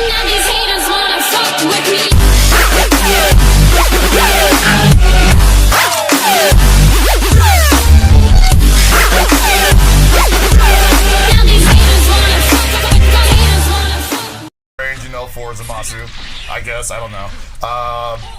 Now these haters wanna fuck with me. Range, you know, for Zamasu, I guess, I don't know.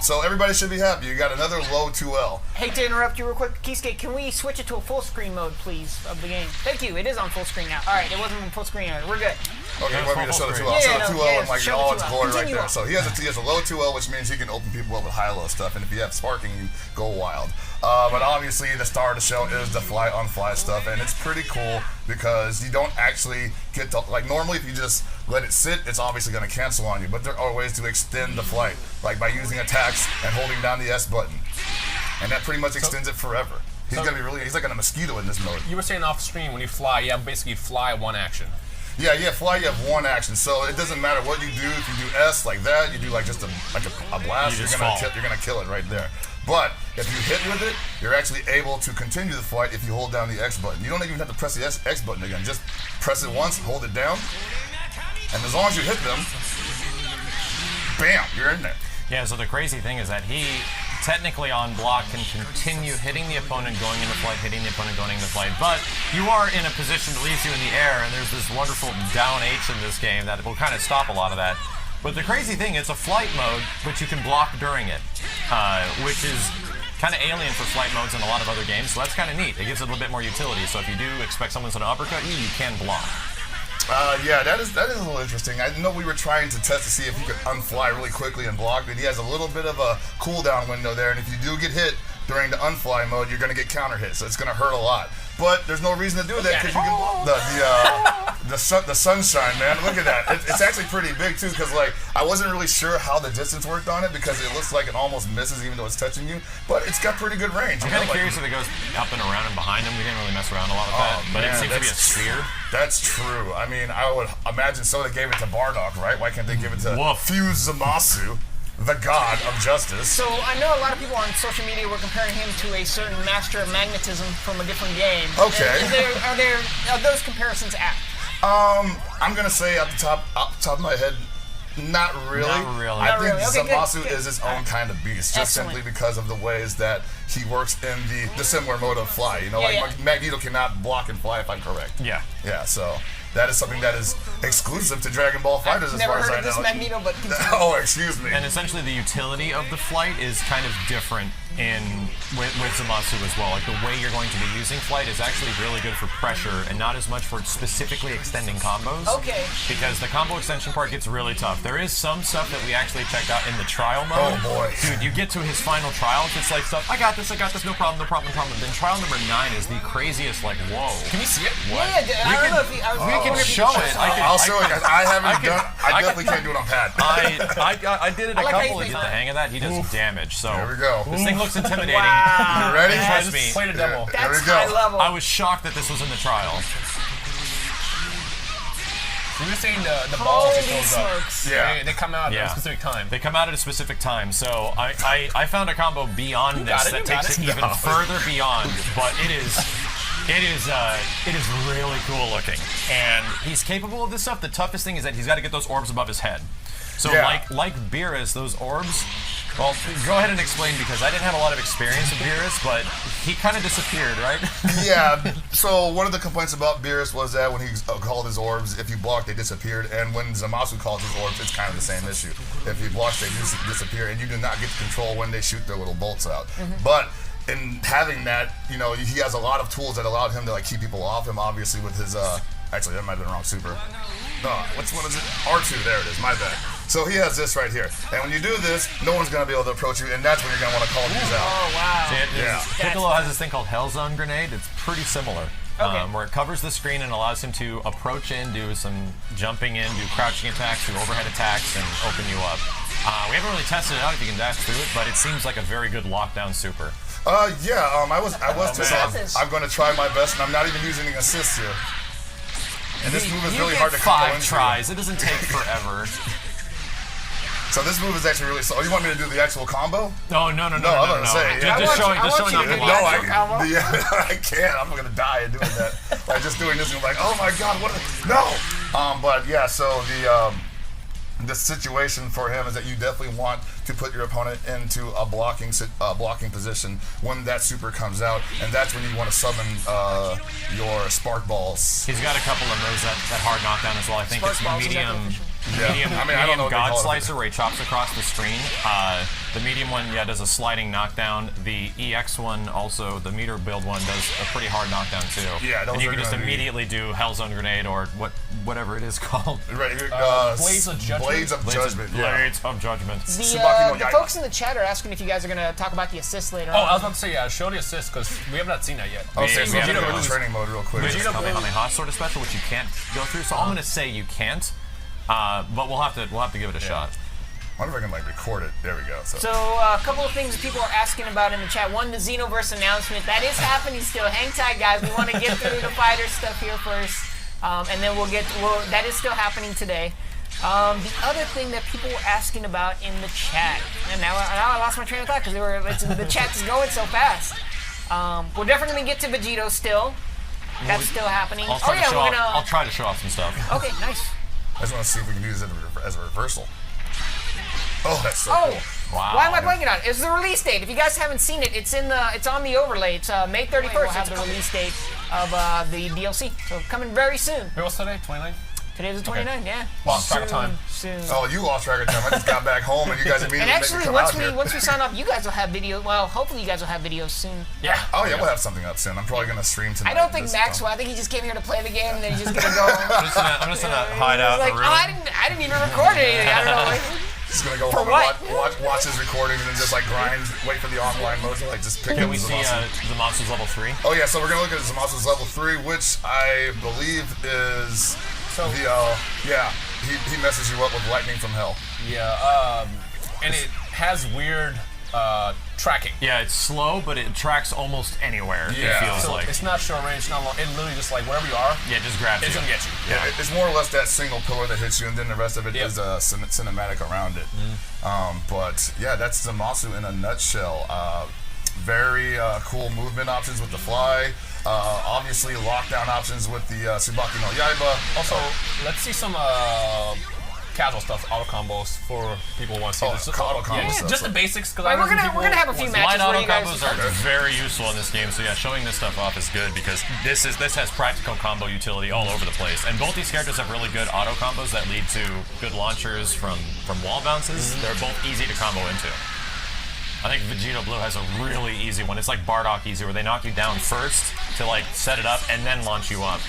So everybody should be happy. You got another low 2L. Hate to interrupt you real quick. Keyskate, can we switch it to a full screen mode, please, of the game? Thank you. It is on full screen now. All right, it wasn't on full screen yet. We're good. Okay, you want me to show the 2L? Show the 2L and like all its glory right there. So he has a low 2L, which means he can open people up with high-low stuff, and if you have sparking, you go wild. But obviously, the star of the show is the fly-on-fly stuff, and it's pretty cool because you don't actually get to, like normally if you just let it sit, it's obviously going to cancel on you, but there are ways to extend the flight, like by using attacks and holding down the S button. And that pretty much extends it forever. He's going to be really, he's like a mosquito in this mode. You were saying off screen, when you fly, you have basically fly one action. Yeah, fly, you have one action, so it doesn't matter what you do. If you do S like that, you do like just a blast, you're gonna kill it right there. But if you hit with it, you're actually able to continue the flight if you hold down the X button. You don't even have to press the X button again. Just press it once, hold it down, and as long as you hit them, bam, you're in there. Yeah, so the crazy thing is that he technically on block can continue hitting the opponent, going into flight, hitting the opponent, going into flight, but you are in a position that leaves you in the air, and there's this wonderful down H in this game that will kind of stop a lot of that. But the crazy thing, it's a flight mode, but you can block during it, which is kind of alien for flight modes in a lot of other games, so that's kind of neat. It gives it a little bit more utility, so if you do expect someone's going to uppercut you, you can block. Yeah, that is a little interesting. I know we were trying to test to see if you could unfly really quickly and block, but he has a little bit of a cooldown window there, and if you do get hit during the unfly mode, you're going to get counter hit, so it's going to hurt a lot. But there's no reason to do that because you can the sunshine, man. Look at that. It's actually pretty big too because like I wasn't really sure how the distance worked on it because it looks like it almost misses even though it's touching you. But it's got pretty good range. I'm kind of curious if it goes up and around and behind him. We didn't really mess around a lot with that, but it seems to be a sphere. That's true. I mean, I would imagine Soda gave it to Bardock, right? Why can't they give it to Fuse Zamasu? The god of justice. So I know a lot of people on social media were comparing him to a certain master of magnetism from a different game. Okay. Are those comparisons apt? I'm gonna say off the top of my head, not really. Not really. I think Okay, Zamasu good. is his own kind of beast, just simply because of the ways that he works in the similar mode of fly. You know, Magneto cannot block and fly if I'm correct. Yeah. Yeah, so that is something that is exclusive to Dragon Ball FighterZ as far as I know. Never heard of this Magneto, but continue. Oh, excuse me. And essentially the utility of the flight is kind of different with Zamasu as well. Like the way you're going to be using flight is actually really good for pressure and not as much for specifically extending combos. Okay. Because the combo extension part gets really tough. There is some stuff that we actually checked out in the trial mode. Oh boy. Dude, you get to his final trials, it's like stuff, I got this, no problem. Then trial number 9 is the craziest, like, whoa. Can you see it? What? Yeah, I don't know if we can show it. I'll show it. I definitely can't do it on pad. I did it a couple to get the hang of that. He does damage. So there we go. This thing looks intimidating. Wow. You ready? Trust me. Play the demo. That's high level. I was shocked that this was in the trial. So you're saying the balls he throws up. Yeah. They come out at a specific time. They come out at a specific time. So I found a combo beyond this that takes it even further beyond, but it is really cool looking. And he's capable of this stuff. The toughest thing is that he's got to get those orbs above his head. So like Beerus, those orbs, well, go ahead and explain because I didn't have a lot of experience with Beerus, but he kind of disappeared, right? Yeah, so one of the complaints about Beerus was that when he called his orbs, if you blocked, they disappeared, and when Zamasu calls his orbs, it's kind of the same issue. If you block, they disappear, and you do not get to control when they shoot their little bolts out. But in having that, you know, he has a lot of tools that allowed him to like keep people off him, obviously with his, actually that might have been wrong, super. No, which one is it? R2, there it is, my bad. So he has this right here. And when you do this, no one's going to be able to approach you, and that's when you're going to want to call these out. Oh, wow. Piccolo has this thing called Hellzone Grenade. It's pretty similar. Where it covers the screen and allows him to approach in, do some jumping in, do crouching attacks, do overhead attacks, and open you up. We haven't really tested it out if you can dash through it, but it seems like a very good lockdown super. I was I'm going to try my best, and I'm not even using an assist here. And this move is really hard to combo into. 5 tries. It doesn't take forever. So this move is actually really slow. You want me to do the actual combo? No. I'm going to say. Just showing you the No, I can't. I'm going to die doing that. Like just doing this and I'm like, oh my god, what? No. But yeah. So the situation for him is that you definitely want to put your opponent into a blocking position when that super comes out, and that's when you want to summon your spark balls. He's got a couple of moves that hard knockdown as well. I think it's medium. I mean, I don't know what they God call it. Slicer where he chops across the screen. The medium one, yeah, does a sliding knockdown. The EX one, also, the meter build one, does a pretty hard knockdown too. Yeah, those and you are can just gonna be- immediately do Hellzone Grenade or whatever it is called. Right, Blades of Judgment. Blades of Judgment. Yeah. Blades of Judgment. The folks in the chat are asking if you guys are going to talk about the assist later Oh, on. I was about to say, yeah, show the assist, because we have not seen that yet. Okay, We so haven't Vegito gone. goes training mode real quick. Vegito Kamehameha sort of special, which you can't go through. So I'm going to say you can't, but we'll have to give it a shot. I wonder if I can like record it. There we go. So a couple of things people are asking about in the chat. One, the Xenoverse announcement. That is happening still. Hang tight, guys. We want to get through the fighter stuff here first, and then that is still happening today. The other thing that people were asking about in the chat, and now I lost my train of thought because the chat is going so fast. We're definitely going to get to Vegito still. That's still happening. I'll try to show off some stuff. Okay, nice. I just want to see if we can use it as a reversal. Oh, that's so Oh, cool. Wow. why am I blanking on it? It's the release date. If you guys haven't seen it, it's on the overlay. It's May 31st. We'll have the release date of the DLC. So coming very soon. What's today? 29th? Today's the 29th, yeah. Lost track of time. Soon. Oh, you lost track of time. I just got back home, and you guys immediately And actually, make me come once out here. once we sign up, you guys will have videos. Well, hopefully you guys will have videos soon. Yeah. Oh yeah, we'll have something up soon. I'm probably gonna stream tonight. I don't think This Max will. time. I think he just came here to play the game and then he's just gonna go. I'm just gonna hide out Like, in oh, the room. I didn't even record anything. I don't know. Like, Just gonna go For home what? and watch his recordings and then just like grind, wait for the online mode to like just pick Can up we see Zamasu. Zamasu's level 3? Oh yeah, so we're gonna look at Zamasu's level 3, which I believe is he messes you up with lightning from hell. Yeah, and it has weird tracking. Yeah, it's slow, but it tracks almost anywhere. Yeah. It feels So like. it's not short range, it's not long. It literally just like wherever you are, Yeah, it just grabs it's you. gonna get you. Yeah. It's more or less that single pillar that hits you, and then the rest of it Yep. is a cinematic around it. But yeah, that's Zamasu in a nutshell. Very cool movement options with the fly. Obviously, lockdown options with the Tsubaki no Yaiba. Also, let's see some casual stuff, auto combos for people who want to see Oh, this. auto combo Yeah, stuff. just the basics. Because we're gonna have a few matches Light auto where you guys. combos are very useful in this game, so yeah, showing this stuff off is good because this has practical combo utility all over the place, and both these characters have really good auto combos that lead to good launchers from wall bounces. They're both easy to combo into. I think Vegito Blue has a really easy one. It's like Bardock easy, where they knock you down first to like set it up and then launch you up.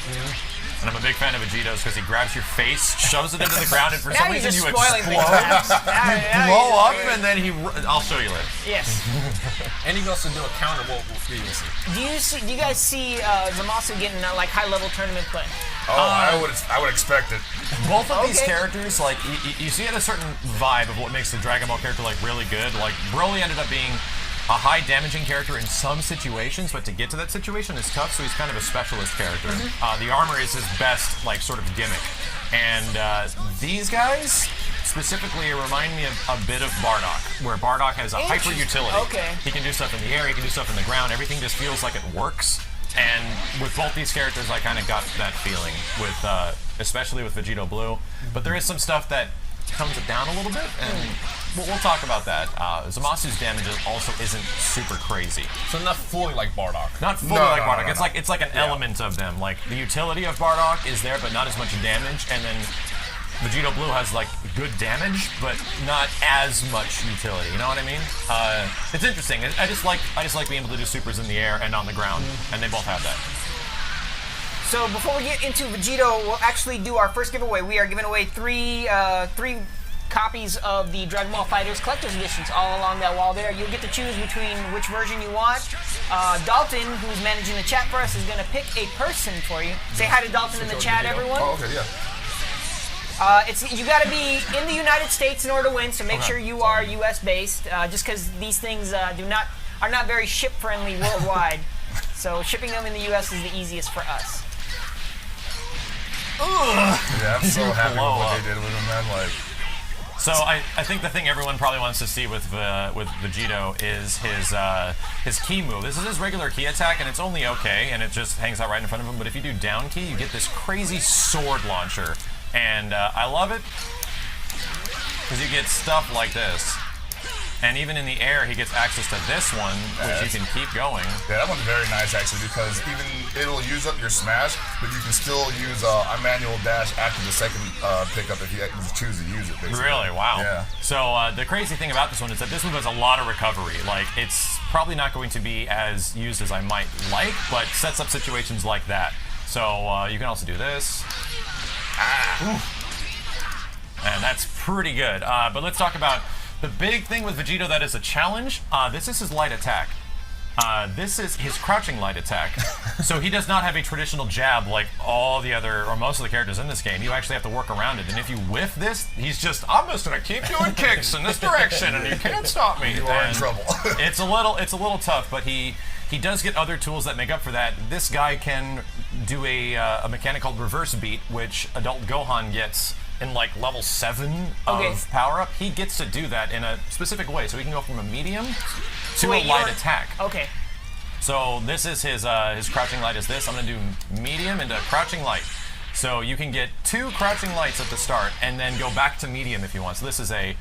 And I'm a big fan of Vegito's because he grabs your face, shoves it into the ground, and for some Now you're reason just you spoiling explode. things. Now Blow up, you're- and then I'll show you later. Yes. And he goes to do a counter. We'll see. Do you guys see Zamasu getting like high level tournament play? Oh, I would expect it. Both of these Okay. characters, like, you see at a certain vibe of what makes the Dragon Ball character, like, really good. Like, Broly ended up being a high damaging character in some situations, but to get to that situation is tough, so he's kind of a specialist character. The armor is his best, like, sort of gimmick. And these guys specifically remind me of a bit of Bardock, where Bardock has a hyper utility. Okay. He can do stuff in the air, he can do stuff in the ground, everything just feels like it works. And with both these characters, I kind of got that feeling, with especially with Vegito Blue. But there is some stuff that tones it down a little bit, and we'll talk about that. Zamasu's damage also isn't super crazy. So not fully like Bardock. Not fully No, like no, Bardock. no, no. It's like an element of them. Like the utility of Bardock is there, but not as much damage. And then Vegito Blue has like good damage, but not as much utility. You know what I mean? It's interesting. I just like being able to do supers in the air and on the ground, and they both have that. So before we get into Vegito, we'll actually do our first giveaway. We are giving away three copies of the Dragon Ball FighterZ Collector's Editions all along that wall there. You'll get to choose between which version you want. Dalton, who's managing the chat for us, is going to pick a person for you. Say hi to Dalton in the chat, everyone. Oh, okay, yeah. You got to be in the United States in order to win, so make sure you are U.S. based. Just because these things are not very ship friendly worldwide, so shipping them in the U.S. is the easiest for us. Yeah, I'm so happy with Blow what up. they did with him, man. Like, So I think the thing everyone probably wants to see with Vegito is his key move. This is his regular key attack, and it's only okay, and it just hangs out right in front of him. But if you do down key, you get this crazy sword launcher, and I love it. because you get stuff like this. And even in the air, he gets access to this one, which you can keep going. Yeah, that one's very nice, actually, because even it'll use up your smash, but you can still use a manual dash after the second pickup if you choose to use it, basically. Really? Wow. Yeah. So the crazy thing about this one is that this one has a lot of recovery. Like, it's probably not going to be as used as I might like, but sets up situations like that. So you can also do this. And that's pretty good. But let's talk about the big thing with Vegito that is a challenge. This is his light attack. This is his crouching light attack. So he does not have a traditional jab like all the other, or most of the characters in this game. You actually have to work around it. And if you whiff this, he's just, I'm just gonna keep doing kicks in this direction and you can't stop me. You are in trouble. It's a little tough, but he does get other tools that make up for that. This guy can do a mechanic called reverse beat, which adult Gohan gets in like level 7 of power up. He gets to do that in a specific way, so he can go from a medium to a light attack. Okay. So this is his crouching light is this. I'm gonna do medium into crouching light. So you can get 2 crouching lights at the start and then go back to medium if you want. So this is a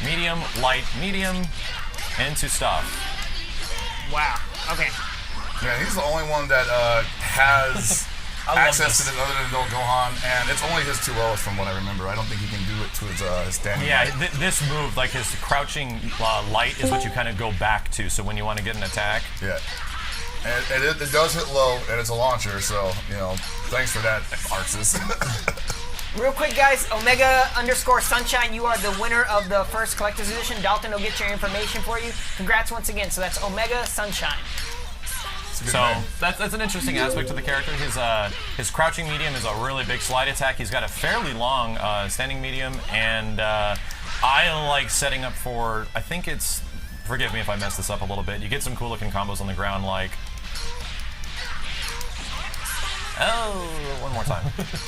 medium, light, medium, into stuff. Wow. Okay. Yeah, he's the only one that has access to this other than Adult Gohan, and it's only his 2Ls from what I remember. I don't think he can do it to his standing. Yeah, this move, like his crouching light, is what you kind of go back to. So when you want to get an attack. Yeah. And it does hit low, and it's a launcher, so, you know, thanks for that, Arxis. Real quick, guys, Omega_Sunshine, you are the winner of the first collector's edition. Dalton will get your information for you. Congrats once again. So that's Omega Sunshine. So that's an interesting aspect to the character. His crouching medium is a really big slide attack. He's got a fairly long standing medium, and I like setting up for, I think it's, forgive me if I mess this up a little bit, you get some cool looking combos on the ground like, one more time.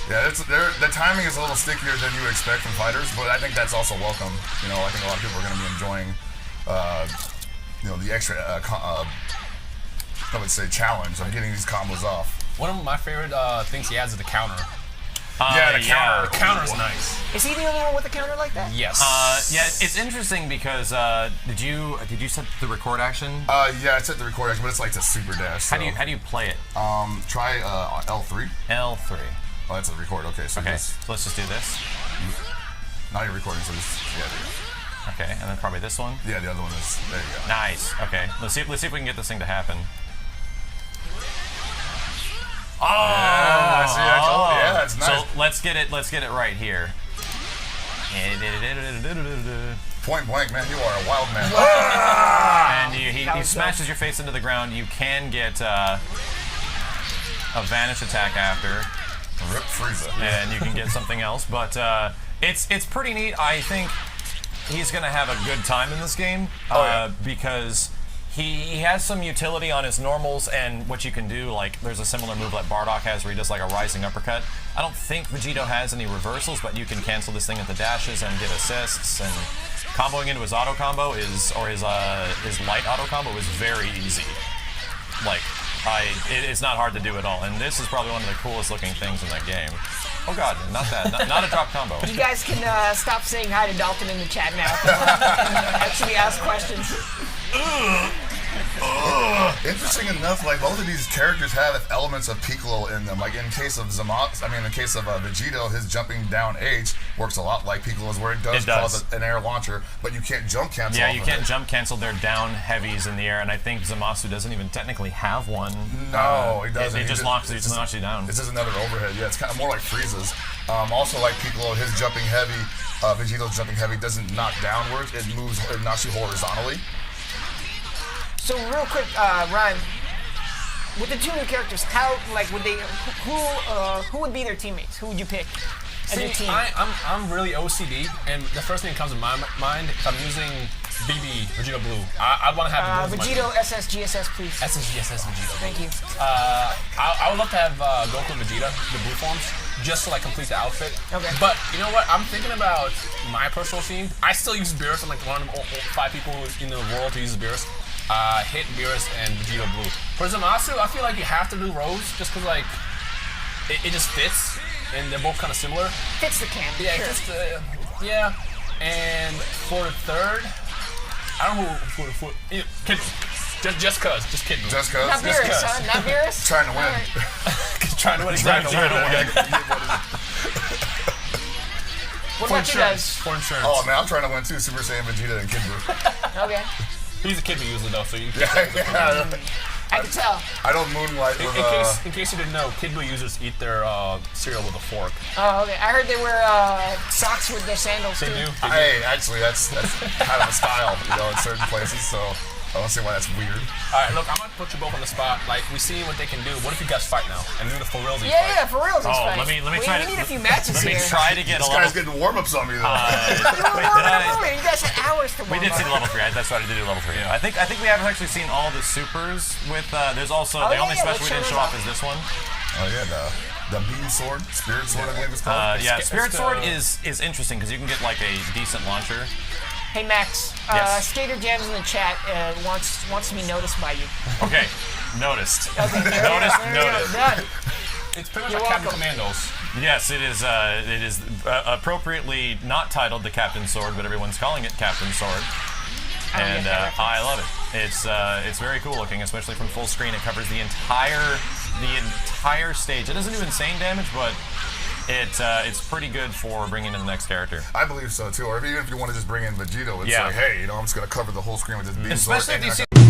Yeah, the timing is a little stickier than you would expect from fighters, but I think that's also welcome. You know, I think a lot of people are going to be enjoying, you know, the extra, I would say, challenge of getting these combos off. One of my favorite things he has is the counter. Yeah, the counter. The counter's nice. Is he the only one with a counter like that? Yes. Yeah, it's interesting because did you set the record action? Yeah, I set the record action, but it's like the super dash. So. How do you play it? Try L3. L3. Oh, that's a record. Okay, so so let's just do this. Now you're recording, so just yeah. Okay, and then probably this one. Yeah, the other one is there. You go. Nice. Okay, let's see if we can get this thing to happen. Oh, yeah, I see. I told you. Yeah, that's nice. So let's get it right here. Point blank, man, you are a wild man. And he smashes your face into the ground. You can get a vanish attack after. Rip Frieza. And you can get something else, but it's pretty neat. I think he's gonna have a good time in this game because he has some utility on his normals and what you can do. Like there's a similar move that Bardock has where he does like a rising uppercut. I don't think Vegito has any reversals, but you can cancel this thing at the dashes and get assists, and comboing into his auto combo his light auto combo is very easy. Like it's not hard to do at all, and this is probably one of the coolest looking things in that game. Oh god, not that, not a drop combo. You guys can stop saying hi to Dalton in the chat now and actually ask questions. Interesting enough, like both of these characters have elements of Piccolo in them. Like in case of Zamasu, in the case of Vegito, his jumping down H works a lot like Piccolo's, where it does cause an air launcher, but you can't jump cancel. Yeah, you can't jump cancel their down heavies in the air, and I think Zamasu doesn't even technically have one. No, he doesn't. It just knocks you down. This is another overhead. Yeah, it's kind of more like Frieza's. Also like Piccolo, his jumping heavy, Vegito's jumping heavy doesn't knock downwards. It knocks you horizontally. So real quick, Ryan, with the 2 new characters, how would they? Who would be their teammates? Who would you pick as your team? I'm really OCD, and the first thing that comes to my mind is I'm using BB Vegito Blue. I want to have the Vegito SS GSS, please. SS GSS Vegito. Thank you. I would love to have Goku and Vegeta, the blue forms, just to complete the outfit. Okay. But you know what? I'm thinking about my personal team. I still use Beerus. I'm like one of the 5 people in the world who uses Beerus. Hit Beerus and Vegito Blue. For Zamasu, I feel like you have to do Rose just because it just fits, and they're both kind of similar. Fits the canon. Yeah, sure. yeah. And for the third, I don't know who Kid Buu. Just cuz. Just Kid Buu. Just cause. Not Beerus, huh? Not Beerus? Trying to win. All right. Trying to win. Exactly. What about you guys? For insurance. Oh man, I'm trying to win too. Super Saiyan Vegeta and Kid Buu. Okay. He's a Kid Buu user though, so you. Yeah. I can tell. I don't moonlight with In case you didn't know, Kid Buu users eat their cereal with a fork. Oh, okay. I heard they wear socks with their sandals They too. do. Hey, actually, that's kind of a style, in certain places. So I don't see why that's weird. All right, look, I'm gonna put you both on the spot. Like, we see what they can do. What if you guys fight now and do the for realsies Yeah, fight? yeah, for real. Oh, let me try we to. need a few matches Let me here. try to get This a little. guy's getting warm-ups on me though. Wait, You did were warming I? up earlier. You guys had hours to warm We did see up. the level 3. That's right. I did do level 3. Yeah. I think we haven't actually seen all the supers with. There's also Oh, the yeah, only yeah, special we let's didn't show show those off is this one. Oh yeah, the beam sword, spirit sword, I believe it's called. Yeah, Spirit it's Sword the- is interesting because you can get like a decent launcher. Hey Max, Yes. Skater Jams in the chat wants to be noticed by you. Okay, noticed. Okay, Noticed, there we go. noted. Done. It's pretty much You're like Captain welcome. Commandos. Yes, it is. It is appropriately not titled the Captain Sword, but everyone's calling it Captain Sword. I don't And get that I reference. love it. It's very cool looking, especially from full screen. It covers the entire stage. It doesn't do insane damage, but it's pretty good for bringing in the next character. I believe so too. Or even if you want to just bring in Vegito, it's Yeah. like, hey, I'm just gonna cover the whole screen with this beam sword. Especially if and you I see. can-